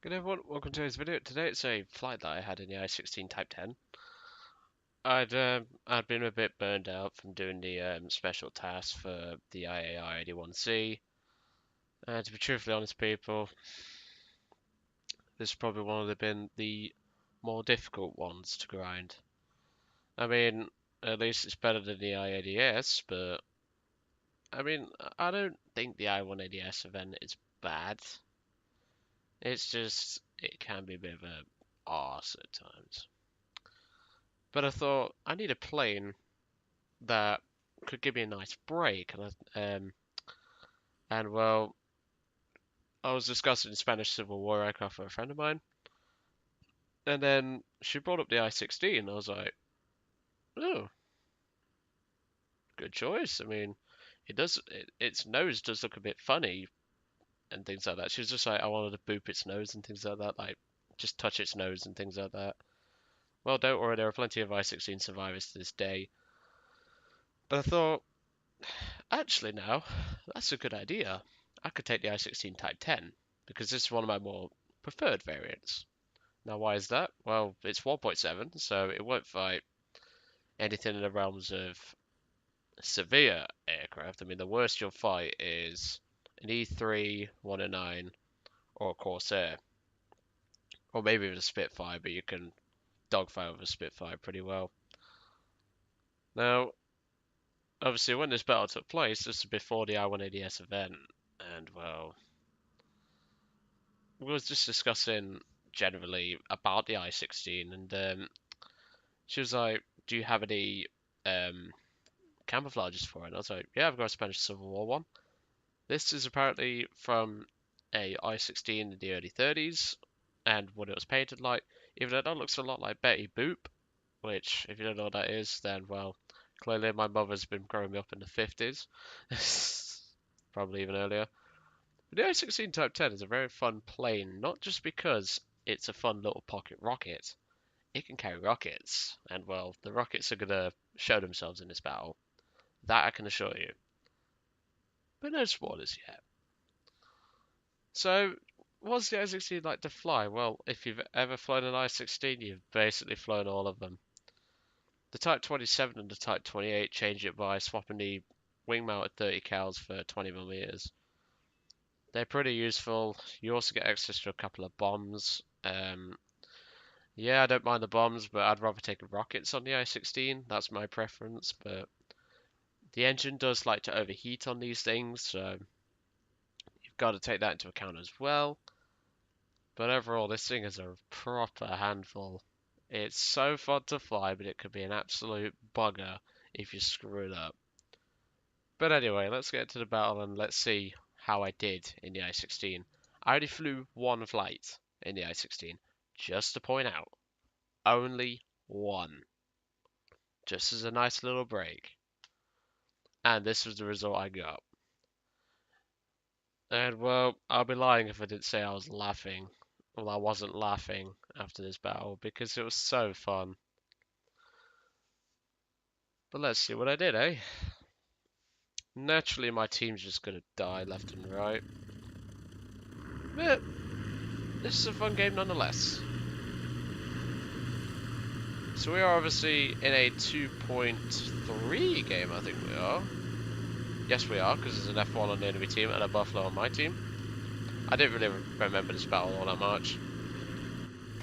Good everyone, welcome to today's video. Today it's a flight that I had in the I-16 Type 10. I'd been a bit burned out from doing the special tasks for the IAI 81C. And to be truthfully honest, people, this is probably one of the more difficult ones to grind. I mean, at least it's better than the I-80S, but I mean, I don't think the I-180S event is bad. It's just it can be a bit of a arse at times. But I thought I need a plane that could give me a nice break, and well, I was discussing Spanish Civil War aircraft with a friend of mine, and then she brought up the I-16. I was like, oh, good choice. I mean, its nose does look a bit funny and things like that. She was just like, I wanted to boop its nose and things like that, like just touch its nose and things like that. Well, don't worry, there are plenty of I-16 survivors to this day. But I thought, actually, now that's a good idea. I could take the I-16 Type 10 because this is one of my more preferred variants. Now, why is that? Well, it's 1.7, so it won't fight anything in the realms of severe aircraft. I mean, the worst you'll fight is an E3, 109, or a Corsair, or maybe even a Spitfire, but you can dogfight with a Spitfire pretty well. Now, obviously, when this battle took place, this is before the I-180S event, and well, we was just discussing generally about the I-16, and she was like, "Do you have any camouflages for it?" And I was like, "Yeah, I've got a Spanish Civil War one. This is apparently from a I-16 in the early 30s, and what it was painted like, even though that looks a lot like Betty Boop, which, if you don't know what that is, then, well, clearly my mother's been growing me up in the 50s, probably even earlier. But the I-16 Type 10 is a very fun plane, not just because it's a fun little pocket rocket. It can carry rockets, and, well, the rockets are going to show themselves in this battle. That I can assure you. But no spoilers yet. So, what's the I-16 like to fly? Well, if you've ever flown an I-16, you've basically flown all of them. The Type 27 and the Type 28 change it by swapping the wing mount at 30 cals for 20mm. They're pretty useful. You also get access to a couple of bombs. Yeah, I don't mind the bombs, but I'd rather take rockets on the I-16. That's my preference, but the engine does like to overheat on these things, so you've got to take that into account as well. But overall, this thing is a proper handful. It's so fun to fly, but it could be an absolute bugger if you screw it up. But anyway, let's get to the battle and let's see how I did in the I-16. I only flew one flight in the I-16, just to point out. Only one. Just as a nice little break. And this was the result I got. And well, I'll be lying if I didn't say I was laughing. Well, I wasn't laughing after this battle because it was so fun. But let's see what I did, eh? Naturally, my team's just gonna die left and right. But this is a fun game nonetheless. So we are obviously in a 2.3 game, I think we are. Yes, we are, because there's an F1 on the enemy team and a Buffalo on my team. I didn't really remember this battle all that much.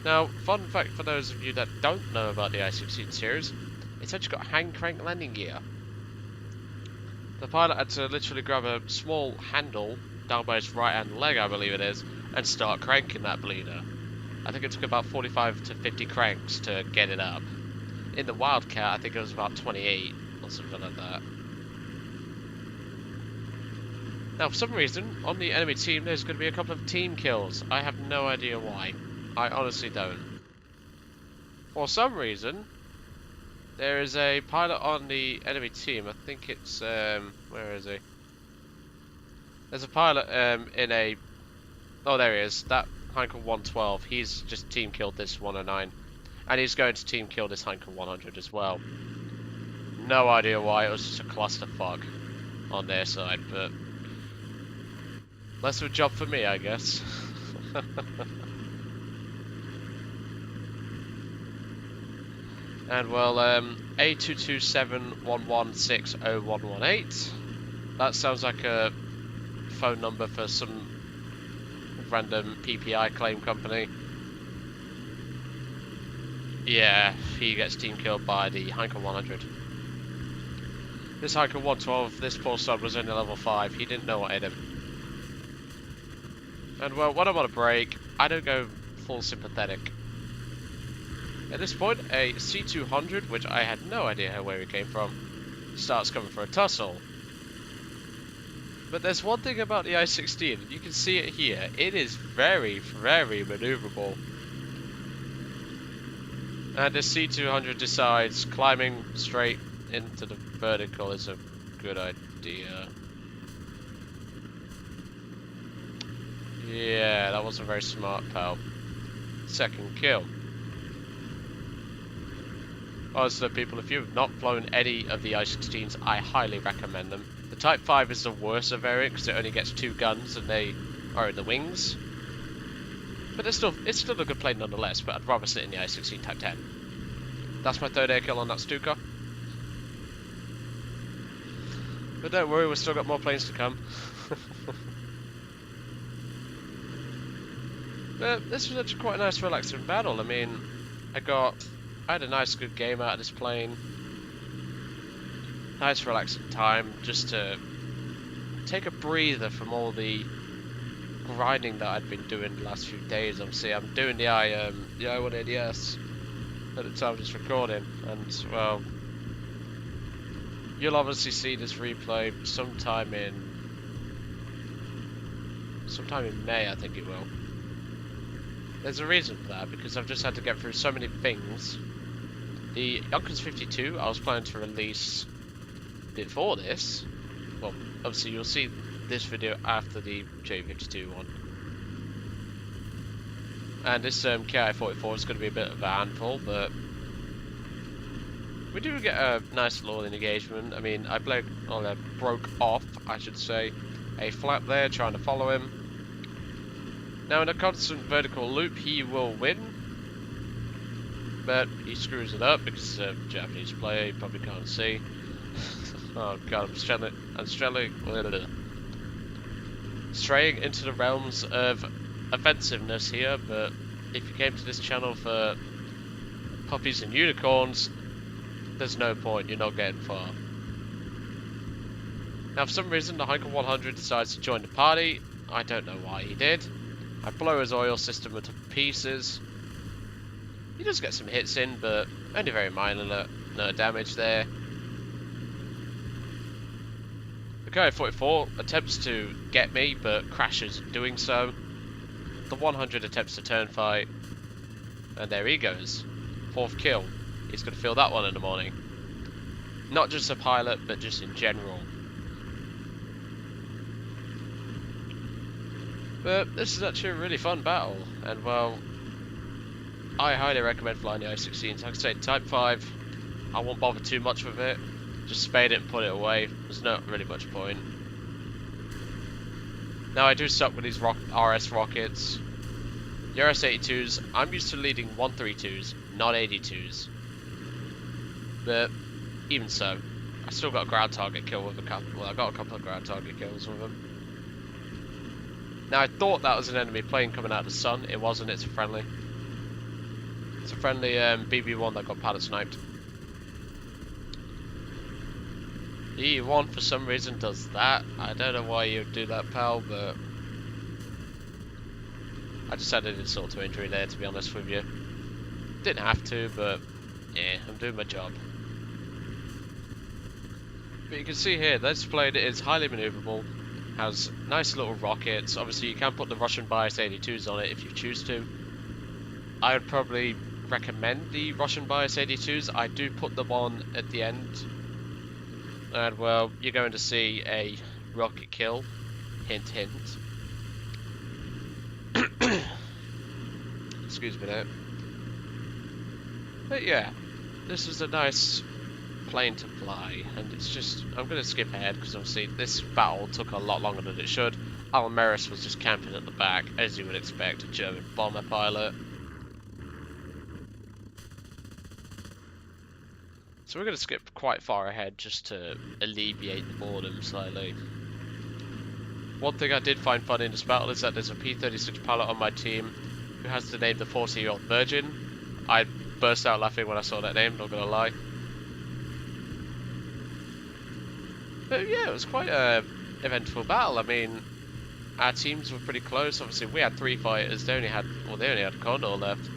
Now, fun fact for those of you that don't know about the I-16 series, it's actually got hand crank landing gear. The pilot had to literally grab a small handle down by his right hand leg, I believe it is, and start cranking that bleeder. I think it took about 45 to 50 cranks to get it up. In the Wildcat, I think it was about 28 or something like that. Now, for some reason, on the enemy team, there's going to be a couple of team kills. I have no idea why. I honestly don't. For some reason, there is a pilot on the enemy team. I think it's, where is he? There's a pilot, in a, oh, there he is. That Heinkel 112, he's just team killed this 109. And he's going to team kill this Heinkel 100 as well. No idea why, it was just a clusterfuck on their side, but less of a job for me, I guess. And well, A227116018. That sounds like a phone number for some random PPI claim company. Yeah, he gets team killed by the Heinkel 100. This Heinkel 112, this poor sod was only level 5. He didn't know what hit him. And well, when I'm on a break, I don't go full sympathetic. At this point, a C200, which I had no idea where he came from, starts coming for a tussle. But there's one thing about the I-16, and you can see it here, it is very, very maneuverable. And the C200 decides climbing straight into the vertical is a good idea. Yeah, that wasn't very smart, pal. Second kill. Also, people, if you've not flown any of the I-16s, I highly recommend them. The Type 5 is the worst variant because it only gets 2 guns and they are in the wings. But it's still a good plane nonetheless, but I'd rather sit in the I-16 Type 10. That's my third air kill on that Stuka. But don't worry, we've still got more planes to come. But this was actually quite a nice relaxing battle. I mean, I had a nice good game out of this plane. Nice relaxing time just to take a breather from all the grinding that I'd been doing the last few days. Obviously, I'm doing the I-180S at the time of this recording, and well, you'll obviously see this replay sometime in May, I think it will. There's a reason for that, because I've just had to get through so many things. The Yonkers 52 I was planning to release before this. Well, obviously you'll see this video after the J52 one. And this KI-44 is going to be a bit of a handful, but we do get a nice little engagement. I mean, I broke off, I should say, a flap there trying to follow him. Now in a constant vertical loop he will win, but he screws it up because it's a Japanese player, you probably can't see. Oh god, I'm straying into the realms of offensiveness here, but if you came to this channel for puppies and unicorns, there's no point, you're not getting far. Now for some reason the Heinkel 100 decides to join the party. I don't know why he did. I blow his oil system into pieces. He does get some hits in, but only very minor, no damage there. The KI-44 attempts to get me, but crashes doing so. The 100 attempts to turn fight, and there he goes. 4th kill. He's going to feel that one in the morning. Not just a pilot, but just in general. But this is actually a really fun battle, and well, I highly recommend flying the I-16s. Like I say, Type 5, I won't bother too much with it. Just spade it and put it away. There's not really much point. Now I do suck with these RS rockets. The RS-82s, I'm used to leading 132s, not 82s. But even so, I still got a ground target kill with a couple. Well, I got a couple of ground target kills with them. Now I thought that was an enemy plane coming out of the sun. It wasn't. It's a friendly. It's a friendly BB-1 that got pilot sniped. The E1 for some reason does that. I don't know why you would do that, pal, but I just had an insult to injury there, to be honest with you. Didn't have to, but yeah, I'm doing my job. But you can see here, this plane is highly maneuverable, has nice little rockets. Obviously, you can put the Russian bias 82s on it if you choose to. I would probably recommend the Russian bias 82s. I do put them on at the end. And well, you're going to see a rocket kill. Hint, hint. Excuse me there. But yeah, this is a nice plane to fly, and it's just, I'm going to skip ahead because obviously this battle took a lot longer than it should. Almeris was just camping at the back, as you would expect, a German bomber pilot. So we're going to skip quite far ahead just to alleviate the boredom slightly. One thing I did find funny in this battle is that there's a P-36 pilot on my team who has the name the 40-year-old Virgin. I burst out laughing when I saw that name, not gonna lie. But yeah, it was quite a eventful battle. I mean, our teams were pretty close. Obviously, we had 3 fighters. They only had Condor left.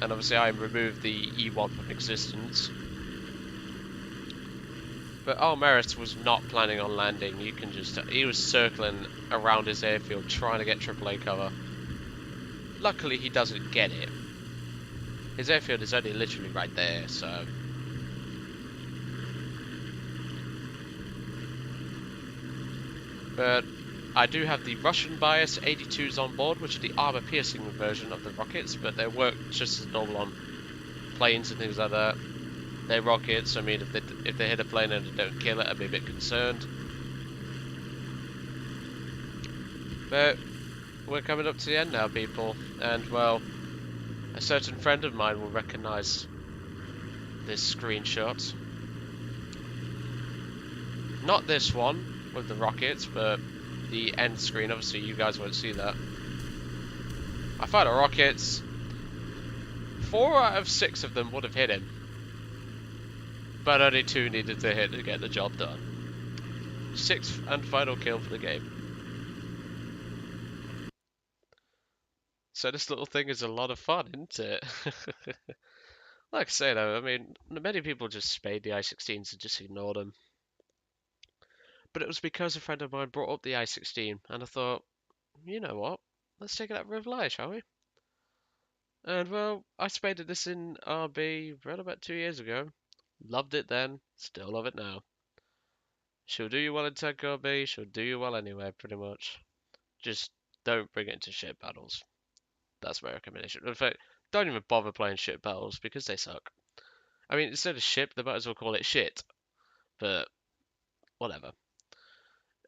And obviously, I removed the E1 from existence. But Almeris was not planning on landing. You can just he was circling around his airfield trying to get AAA cover. Luckily, he doesn't get it. His airfield is only literally right there, so. But I do have the Russian bias 82s on board, which are the armor-piercing version of the rockets, but they work just as normal on planes and things like that. They're rockets. I mean, if they hit a plane and they don't kill it, I'd be a bit concerned. But we're coming up to the end now, people, and well, a certain friend of mine will recognise this screenshot. Not this one with the rockets, but the end screen. Obviously, you guys won't see that. I fired the rockets. 4 out of 6 of them would have hit him, but only 2 needed to hit to get the job done. 6th and final kill for the game. So this little thing is a lot of fun, isn't it? Like I say though, I mean, many people just spade the I-16s and just ignore them. But it was because a friend of mine brought up the I-16, and I thought, you know what? Let's take it out for a fly, shall we? And well, I spaded this in RB around about 2 years ago. Loved it then, still love it now. She'll do you well in tank RB, she'll do you well anyway, pretty much. Just don't bring it into ship battles. That's my recommendation. In fact, don't even bother playing ship battles because they suck. I mean, instead of ship, they might as well call it shit. But whatever.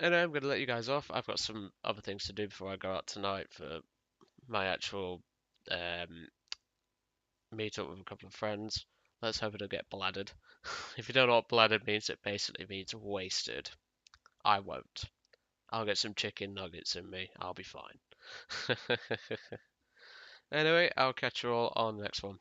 Anyway, I'm going to let you guys off. I've got some other things to do before I go out tonight for my actual meet up with a couple of friends. Let's hope I don't get bladdered. If you don't know what bladdered means, it basically means wasted. I won't. I'll get some chicken nuggets in me. I'll be fine. Anyway, I'll catch you all on the next one.